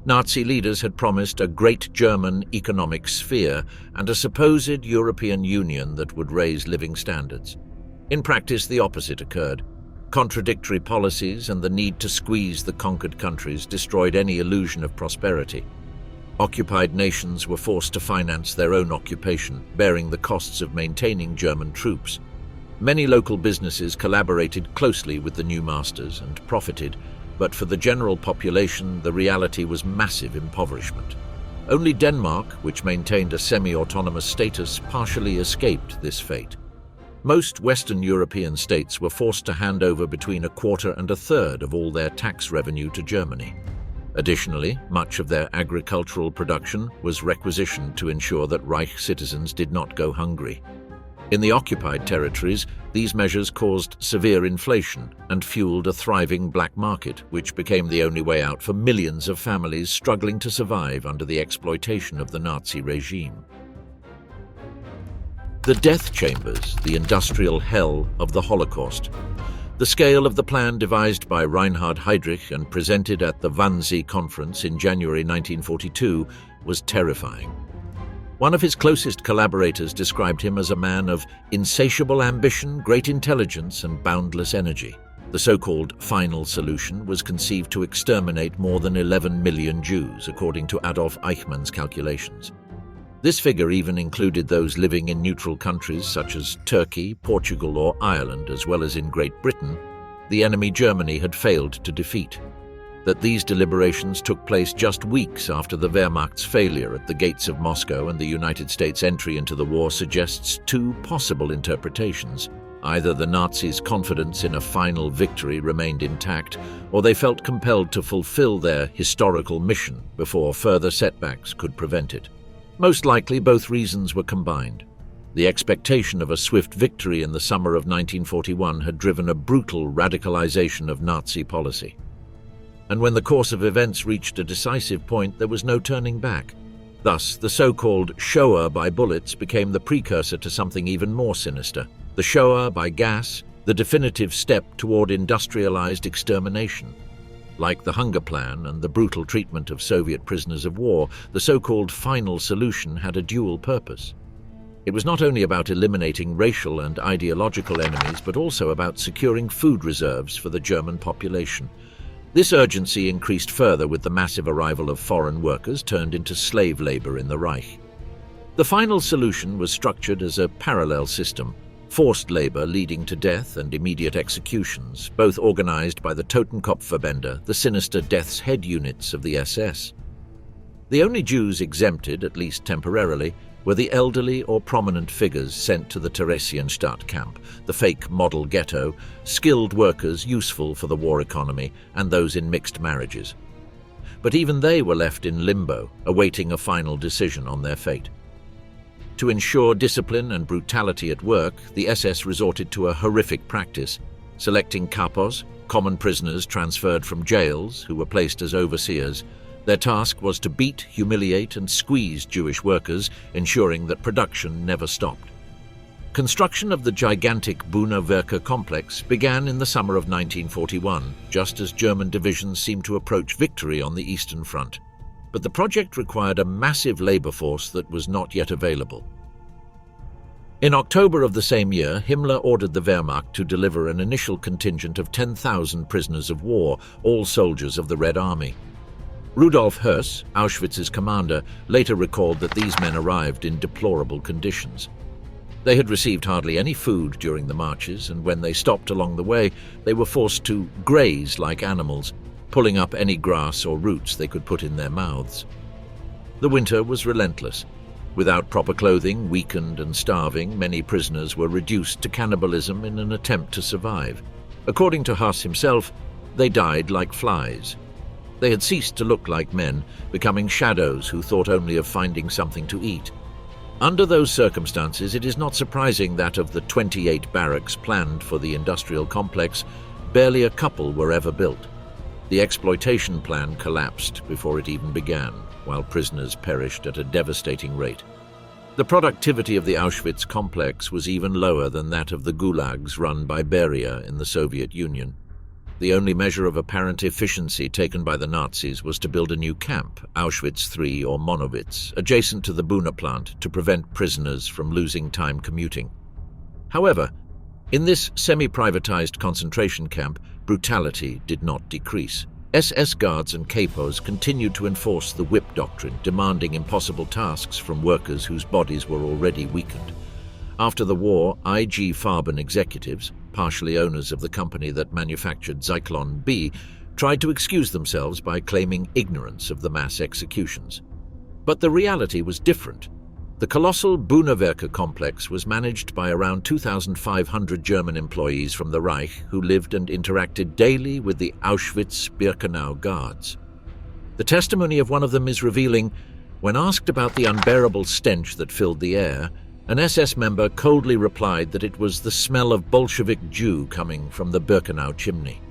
Nazi leaders had promised a great German economic sphere and a supposed European Union that would raise living standards. In practice, the opposite occurred. Contradictory policies and the need to squeeze the conquered countries destroyed any illusion of prosperity. Occupied nations were forced to finance their own occupation, bearing the costs of maintaining German troops. Many local businesses collaborated closely with the new masters and profited, but for the general population, the reality was massive impoverishment. Only Denmark, which maintained a semi-autonomous status, partially escaped this fate. Most Western European states were forced to hand over between a quarter and a third of all their tax revenue to Germany. Additionally, much of their agricultural production was requisitioned to ensure that Reich citizens did not go hungry. In the occupied territories, these measures caused severe inflation and fueled a thriving black market, which became the only way out for millions of families struggling to survive under the exploitation of the Nazi regime. The death chambers, the industrial hell of the Holocaust. The scale of the plan devised by Reinhard Heydrich and presented at the Wannsee Conference in January 1942 was terrifying. One of his closest collaborators described him as a man of insatiable ambition, great intelligence, and boundless energy. The so-called final solution was conceived to exterminate more than 11 million Jews, according to Adolf Eichmann's calculations. This figure even included those living in neutral countries such as Turkey, Portugal or Ireland, as well as in Great Britain, the enemy Germany had failed to defeat. That these deliberations took place just weeks after the Wehrmacht's failure at the gates of Moscow and the United States' entry into the war suggests two possible interpretations. Either the Nazis' confidence in a final victory remained intact, or they felt compelled to fulfill their historical mission before further setbacks could prevent it. Most likely, both reasons were combined. The expectation of a swift victory in the summer of 1941 had driven a brutal radicalization of Nazi policy. And when the course of events reached a decisive point, there was no turning back. Thus, the so-called Shoah by bullets became the precursor to something even more sinister. The Shoah by gas, the definitive step toward industrialized extermination. Like the hunger plan and the brutal treatment of Soviet prisoners of war, the so-called final solution had a dual purpose. It was not only about eliminating racial and ideological enemies, but also about securing food reserves for the German population. This urgency increased further with the massive arrival of foreign workers turned into slave labor in the Reich. The final solution was structured as a parallel system, forced labor leading to death and immediate executions, both organized by the Totenkopfverbände, the sinister death's head units of the SS. The only Jews exempted, at least temporarily, were the elderly or prominent figures sent to the Theresienstadt camp, the fake model ghetto, skilled workers useful for the war economy, and those in mixed marriages. But even they were left in limbo, awaiting a final decision on their fate. To ensure discipline and brutality at work, the SS resorted to a horrific practice, selecting kapos, common prisoners transferred from jails who were placed as overseers. Their task was to beat, humiliate, and squeeze Jewish workers, ensuring that production never stopped. Construction of the gigantic Buna Werke complex began in the summer of 1941, just as German divisions seemed to approach victory on the Eastern Front. But the project required a massive labor force that was not yet available. In October of the same year, Himmler ordered the Wehrmacht to deliver an initial contingent of 10,000 prisoners of war, all soldiers of the Red Army. Rudolf Höss, Auschwitz's commander, later recalled that these men arrived in deplorable conditions. They had received hardly any food during the marches, and when they stopped along the way, they were forced to graze like animals, pulling up any grass or roots they could put in their mouths. The winter was relentless. Without proper clothing, weakened and starving, many prisoners were reduced to cannibalism in an attempt to survive. According to Höss himself, they died like flies. They had ceased to look like men, becoming shadows who thought only of finding something to eat. Under those circumstances, it is not surprising that of the 28 barracks planned for the industrial complex, barely a couple were ever built. The exploitation plan collapsed before it even began, while prisoners perished at a devastating rate. The productivity of the Auschwitz complex was even lower than that of the gulags run by Beria in the Soviet Union. The only measure of apparent efficiency taken by the Nazis was to build a new camp, Auschwitz III or Monowitz, adjacent to the Buna plant to prevent prisoners from losing time commuting. However, in this semi-privatized concentration camp, brutality did not decrease. SS guards and capos continued to enforce the whip doctrine, demanding impossible tasks from workers whose bodies were already weakened. After the war, IG Farben executives, partially owners of the company that manufactured Zyklon B, tried to excuse themselves by claiming ignorance of the mass executions. But the reality was different. The colossal Buna complex was managed by around 2,500 German employees from the Reich who lived and interacted daily with the Auschwitz-Birkenau guards. The testimony of one of them is revealing. When asked about the unbearable stench that filled the air, an SS member coldly replied that it was the smell of Bolshevik Jew coming from the Birkenau chimney.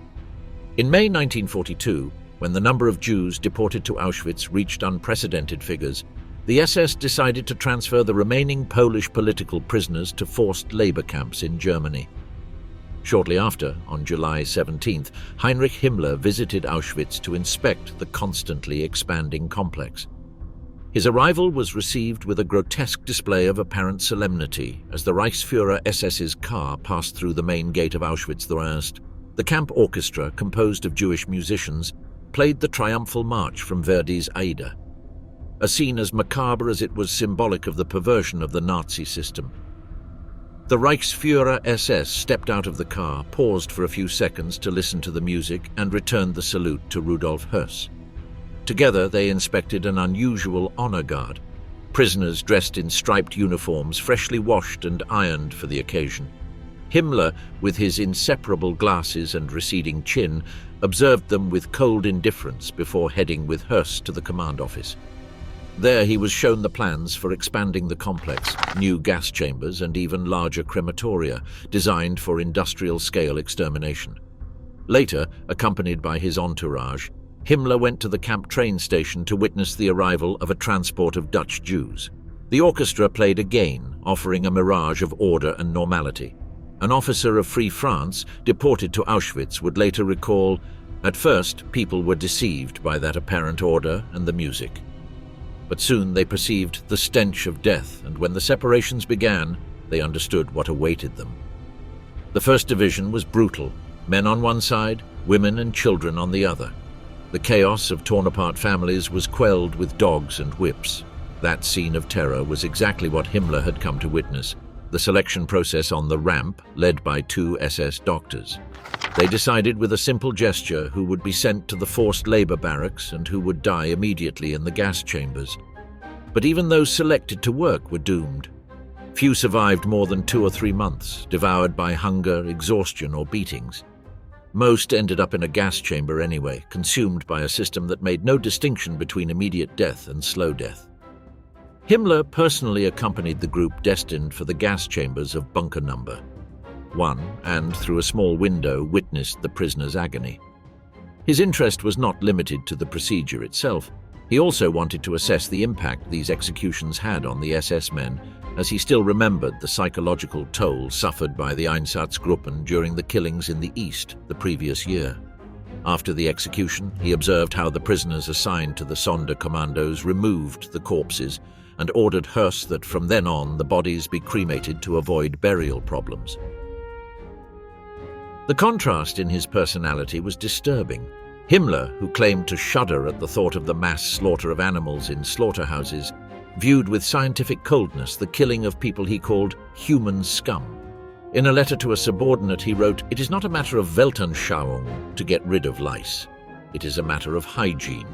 In May 1942, when the number of Jews deported to Auschwitz reached unprecedented figures, the SS decided to transfer the remaining Polish political prisoners to forced labor camps in Germany. Shortly after, on July 17th, Heinrich Himmler visited Auschwitz to inspect the constantly expanding complex. His arrival was received with a grotesque display of apparent solemnity as the Reichsführer SS's car passed through the main gate of Auschwitz I. The camp orchestra, composed of Jewish musicians, played the triumphal march from Verdi's Aida, a scene as macabre as it was symbolic of the perversion of the Nazi system. The Reichsführer SS stepped out of the car, paused for a few seconds to listen to the music, and returned the salute to Rudolf Höss. Together, they inspected an unusual honor guard, prisoners dressed in striped uniforms, freshly washed and ironed for the occasion. Himmler, with his inseparable glasses and receding chin, observed them with cold indifference before heading with Höss to the command office. There he was shown the plans for expanding the complex, new gas chambers and even larger crematoria, designed for industrial-scale extermination. Later, accompanied by his entourage, Himmler went to the camp train station to witness the arrival of a transport of Dutch Jews. The orchestra played again, offering a mirage of order and normality. An officer of Free France, deported to Auschwitz, would later recall, "At first, people were deceived by that apparent order and the music. But soon they perceived the stench of death, and when the separations began, they understood what awaited them." The First Division was brutal, men on one side, women and children on the other. The chaos of torn-apart families was quelled with dogs and whips. That scene of terror was exactly what Himmler had come to witness, the selection process on the ramp, led by 2 SS doctors. They decided with a simple gesture who would be sent to the forced labor barracks and who would die immediately in the gas chambers. But even those selected to work were doomed. Few survived more than 2 or 3 months, devoured by hunger, exhaustion, or beatings. Most ended up in a gas chamber anyway, consumed by a system that made no distinction between immediate death and slow death. Himmler personally accompanied the group destined for the gas chambers of Bunker No. 1 and, through a small window, witnessed the prisoners' agony. His interest was not limited to the procedure itself. He also wanted to assess the impact these executions had on the SS men, as he still remembered the psychological toll suffered by the Einsatzgruppen during the killings in the East the previous year. After the execution, he observed how the prisoners assigned to the Sonderkommandos removed the corpses and ordered Höss that from then on the bodies be cremated to avoid burial problems. The contrast in his personality was disturbing. Himmler, who claimed to shudder at the thought of the mass slaughter of animals in slaughterhouses, viewed with scientific coldness the killing of people he called human scum. In a letter to a subordinate, he wrote, "It is not a matter of Weltanschauung to get rid of lice. It is a matter of hygiene."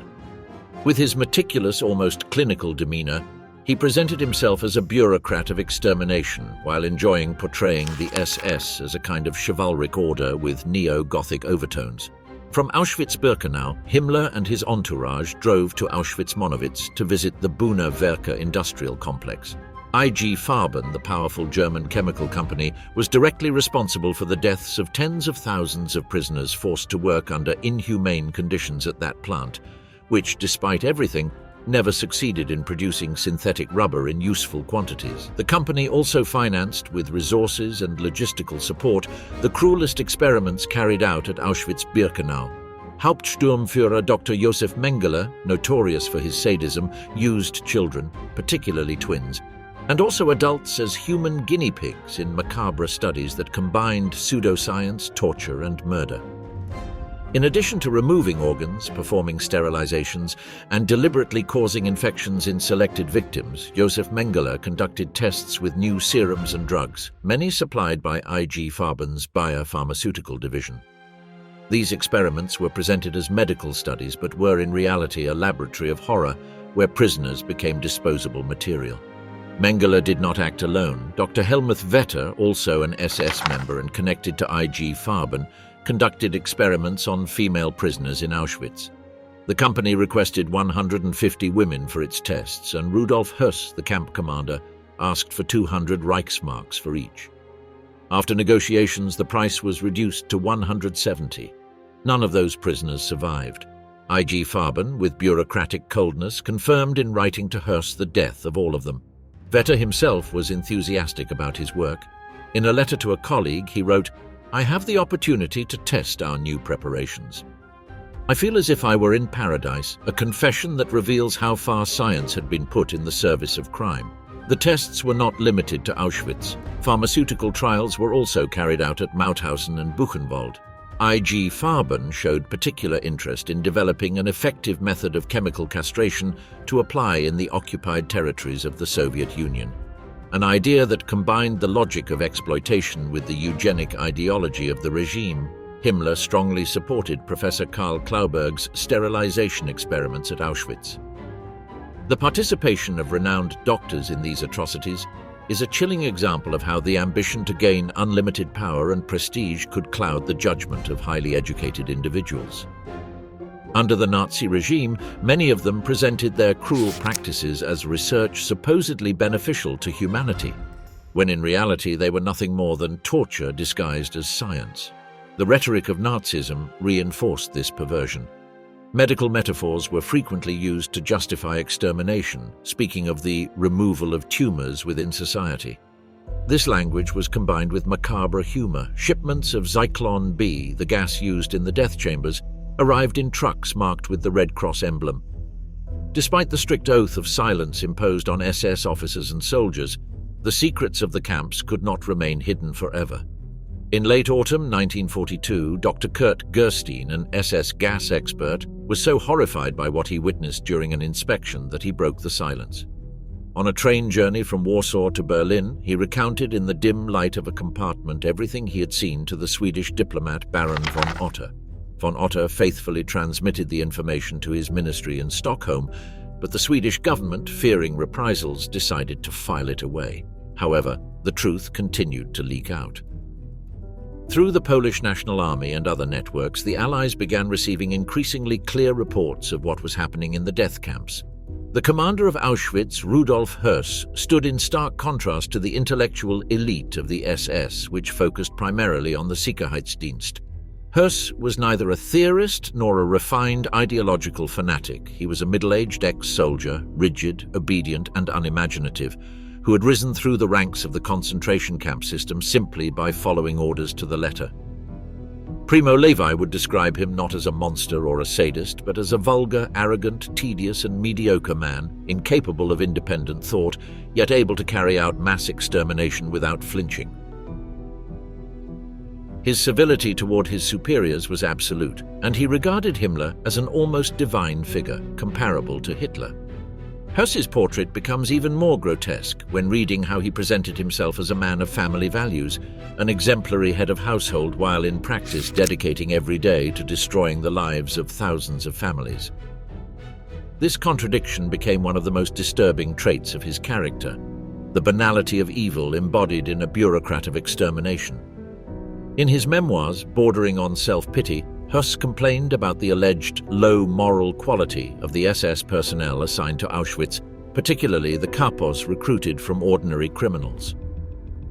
With his meticulous, almost clinical demeanor, he presented himself as a bureaucrat of extermination while enjoying portraying the SS as a kind of chivalric order with neo-Gothic overtones. From Auschwitz-Birkenau, Himmler and his entourage drove to Auschwitz-Monowitz to visit the Buna Werke industrial complex. IG Farben, the powerful German chemical company, was directly responsible for the deaths of tens of thousands of prisoners forced to work under inhumane conditions at that plant, which, despite everything, never succeeded in producing synthetic rubber in useful quantities. The company also financed, with resources and logistical support, the cruelest experiments carried out at Auschwitz-Birkenau. Hauptsturmführer Dr. Josef Mengele, notorious for his sadism, used children, particularly twins, and also adults as human guinea pigs in macabre studies that combined pseudoscience, torture, and murder. In addition to removing organs, performing sterilizations, and deliberately causing infections in selected victims, Josef Mengele conducted tests with new serums and drugs, many supplied by IG Farben's Bayer pharmaceutical division. These experiments were presented as medical studies but were in reality a laboratory of horror where prisoners became disposable material. Mengele did not act alone. Dr. Helmuth Vetter, also an SS member and connected to IG Farben, conducted experiments on female prisoners in Auschwitz. The company requested 150 women for its tests, and Rudolf Höss, the camp commander, asked for 200 Reichsmarks for each. After negotiations, the price was reduced to 170. None of those prisoners survived. IG Farben, with bureaucratic coldness, confirmed in writing to Höss the death of all of them. Vetter himself was enthusiastic about his work. In a letter to a colleague, he wrote, "I have the opportunity to test our new preparations. I feel as if I were in paradise, a confession that reveals how far science had been put in the service of crime. The tests were not limited to Auschwitz. Pharmaceutical trials were also carried out at Mauthausen and Buchenwald. IG Farben showed particular interest in developing an effective method of chemical castration to apply in the occupied territories of the Soviet Union. An idea that combined the logic of exploitation with the eugenic ideology of the regime. Himmler strongly supported Professor Karl Klauberg's sterilization experiments at Auschwitz. The participation of renowned doctors in these atrocities is a chilling example of how the ambition to gain unlimited power and prestige could cloud the judgment of highly educated individuals. Under the Nazi regime, many of them presented their cruel practices as research supposedly beneficial to humanity, when in reality they were nothing more than torture disguised as science. The rhetoric of Nazism reinforced this perversion. Medical metaphors were frequently used to justify extermination, speaking of the removal of tumors within society. This language was combined with macabre humor. Shipments of Zyklon B, the gas used in the death chambers, arrived in trucks marked with the Red Cross emblem. Despite the strict oath of silence imposed on SS officers and soldiers, the secrets of the camps could not remain hidden forever. In late autumn 1942, Dr. Kurt Gerstein, an SS gas expert, was so horrified by what he witnessed during an inspection that he broke the silence. On a train journey from Warsaw to Berlin, he recounted in the dim light of a compartment everything he had seen to the Swedish diplomat Baron von Otter. Von Otter faithfully transmitted the information to his ministry in Stockholm, but the Swedish government, fearing reprisals, decided to file it away. However, the truth continued to leak out. Through the Polish National Army and other networks, the Allies began receiving increasingly clear reports of what was happening in the death camps. The commander of Auschwitz, Rudolf Höss, stood in stark contrast to the intellectual elite of the SS, which focused primarily on the Sicherheitsdienst. Höss was neither a theorist nor a refined ideological fanatic. He was a middle-aged ex-soldier, rigid, obedient, and unimaginative, who had risen through the ranks of the concentration camp system simply by following orders to the letter. Primo Levi would describe him not as a monster or a sadist, but as a vulgar, arrogant, tedious and mediocre man, incapable of independent thought, yet able to carry out mass extermination without flinching. His civility toward his superiors was absolute, and he regarded Himmler as an almost divine figure, comparable to Hitler. Höss's portrait becomes even more grotesque when reading how he presented himself as a man of family values, an exemplary head of household while in practice dedicating every day to destroying the lives of thousands of families. This contradiction became one of the most disturbing traits of his character, the banality of evil embodied in a bureaucrat of extermination. In his memoirs, bordering on self-pity, Höss complained about the alleged low moral quality of the SS personnel assigned to Auschwitz, particularly the kapos recruited from ordinary criminals.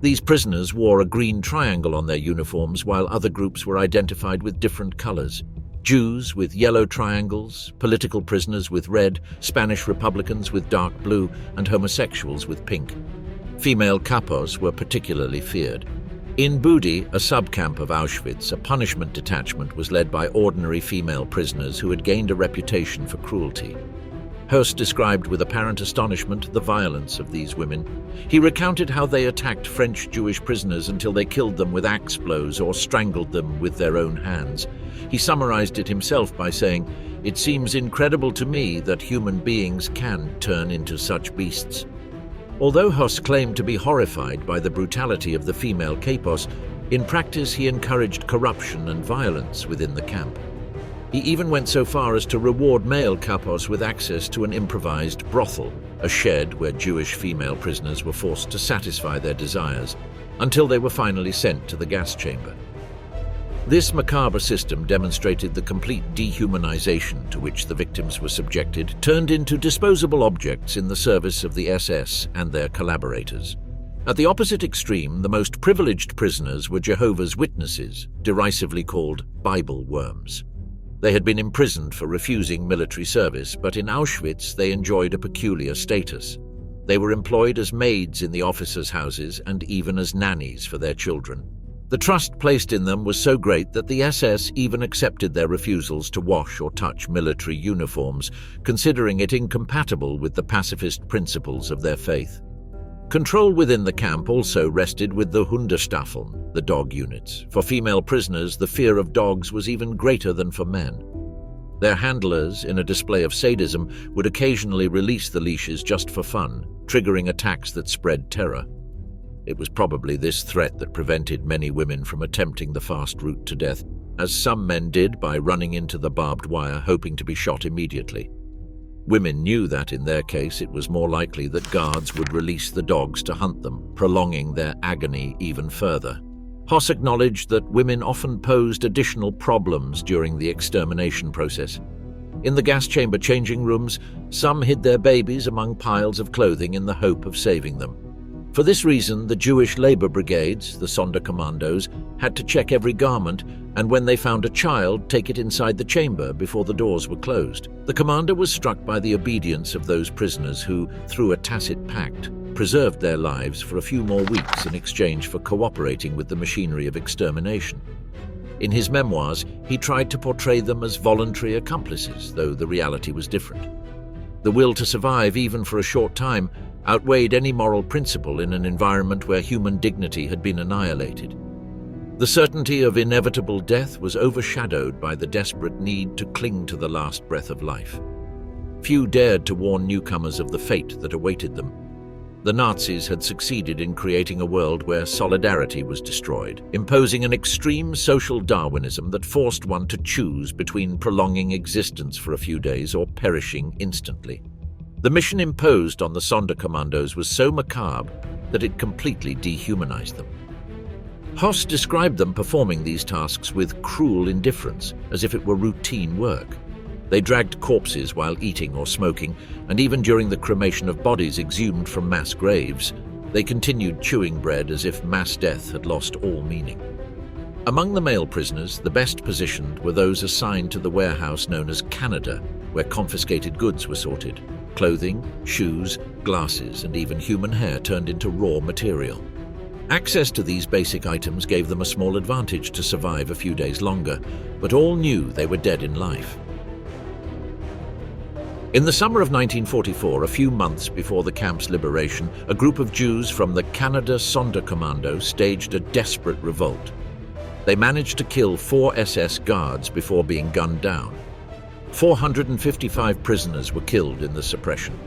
These prisoners wore a green triangle on their uniforms while other groups were identified with different colors. Jews with yellow triangles, political prisoners with red, Spanish Republicans with dark blue, and homosexuals with pink. Female kapos were particularly feared. In Budi, a subcamp of Auschwitz, a punishment detachment was led by ordinary female prisoners who had gained a reputation for cruelty. Höss described with apparent astonishment the violence of these women. He recounted how they attacked French Jewish prisoners until they killed them with axe blows or strangled them with their own hands. He summarized it himself by saying, "It seems incredible to me that human beings can turn into such beasts." Although Höss claimed to be horrified by the brutality of the female kapos, in practice he encouraged corruption and violence within the camp. He even went so far as to reward male kapos with access to an improvised brothel, a shed where Jewish female prisoners were forced to satisfy their desires, until they were finally sent to the gas chamber. This macabre system demonstrated the complete dehumanization to which the victims were subjected, turned into disposable objects in the service of the SS and their collaborators. At the opposite extreme, the most privileged prisoners were Jehovah's Witnesses, derisively called Bible worms. They had been imprisoned for refusing military service, but in Auschwitz they enjoyed a peculiar status. They were employed as maids in the officers' houses and even as nannies for their children. The trust placed in them was so great that the SS even accepted their refusals to wash or touch military uniforms, considering it incompatible with the pacifist principles of their faith. Control within the camp also rested with the Hundestaffeln, the dog units. For female prisoners, the fear of dogs was even greater than for men. Their handlers, in a display of sadism, would occasionally release the leashes just for fun, triggering attacks that spread terror. It was probably this threat that prevented many women from attempting the fast route to death, as some men did by running into the barbed wire hoping to be shot immediately. Women knew that in their case it was more likely that guards would release the dogs to hunt them, prolonging their agony even further. Höss acknowledged that women often posed additional problems during the extermination process. In the gas chamber changing rooms, some hid their babies among piles of clothing in the hope of saving them. For this reason, the Jewish labor brigades, the Sonderkommandos, had to check every garment, and when they found a child, take it inside the chamber before the doors were closed. The commander was struck by the obedience of those prisoners who, through a tacit pact, preserved their lives for a few more weeks in exchange for cooperating with the machinery of extermination. In his memoirs, he tried to portray them as voluntary accomplices, though the reality was different. The will to survive, even for a short time, outweighed any moral principle in an environment where human dignity had been annihilated. The certainty of inevitable death was overshadowed by the desperate need to cling to the last breath of life. Few dared to warn newcomers of the fate that awaited them. The Nazis had succeeded in creating a world where solidarity was destroyed, imposing an extreme social Darwinism that forced one to choose between prolonging existence for a few days or perishing instantly. The mission imposed on the Sonderkommandos was so macabre that it completely dehumanized them. Höss described them performing these tasks with cruel indifference, as if it were routine work. They dragged corpses while eating or smoking, and even during the cremation of bodies exhumed from mass graves, they continued chewing bread as if mass death had lost all meaning. Among the male prisoners, the best positioned were those assigned to the warehouse known as Canada, where confiscated goods were sorted. Clothing, shoes, glasses, and even human hair turned into raw material. Access to these basic items gave them a small advantage to survive a few days longer, but all knew they were dead in life. In the summer of 1944, a few months before the camp's liberation, a group of Jews from the Canada Sonderkommando staged a desperate revolt. They managed to kill 4 SS guards before being gunned down. 455 prisoners were killed in the suppression.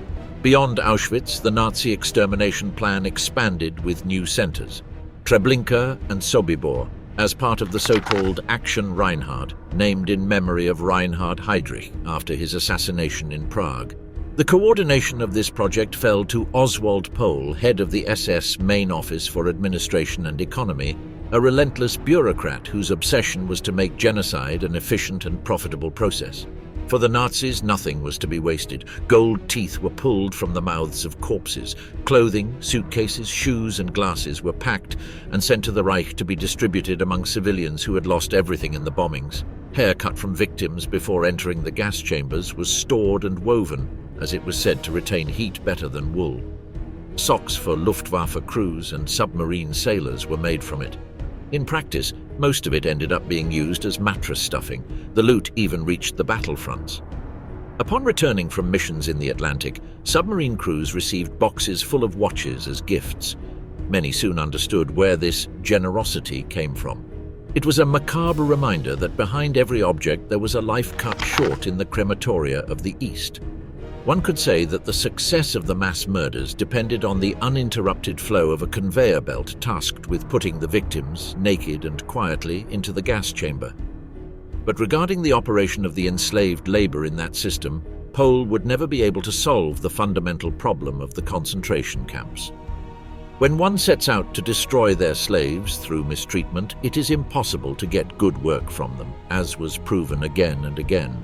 Beyond Auschwitz, the Nazi extermination plan expanded with new centers, Treblinka and Sobibor, as part of the so-called Action Reinhard, named in memory of Reinhard Heydrich after his assassination in Prague. The coordination of this project fell to Oswald Pohl, head of the SS Main Office for Administration and Economy, a relentless bureaucrat whose obsession was to make genocide an efficient and profitable process. For the Nazis, nothing was to be wasted. Gold teeth were pulled from the mouths of corpses. Clothing, suitcases, shoes and glasses were packed and sent to the Reich to be distributed among civilians who had lost everything in the bombings. Hair cut from victims before entering the gas chambers was stored and woven, as it was said to retain heat better than wool. Socks for Luftwaffe crews and submarine sailors were made from it. In practice, most of it ended up being used as mattress stuffing. The loot even reached the battlefronts. Upon returning from missions in the Atlantic, submarine crews received boxes full of watches as gifts. Many soon understood where this generosity came from. It was a macabre reminder that behind every object there was a life cut short in the crematoria of the East. One could say that the success of the mass murders depended on the uninterrupted flow of a conveyor belt tasked with putting the victims, naked and quietly, into the gas chamber. But regarding the operation of the enslaved labor in that system, Pohl would never be able to solve the fundamental problem of the concentration camps. When one sets out to destroy their slaves through mistreatment, it is impossible to get good work from them, as was proven again and again.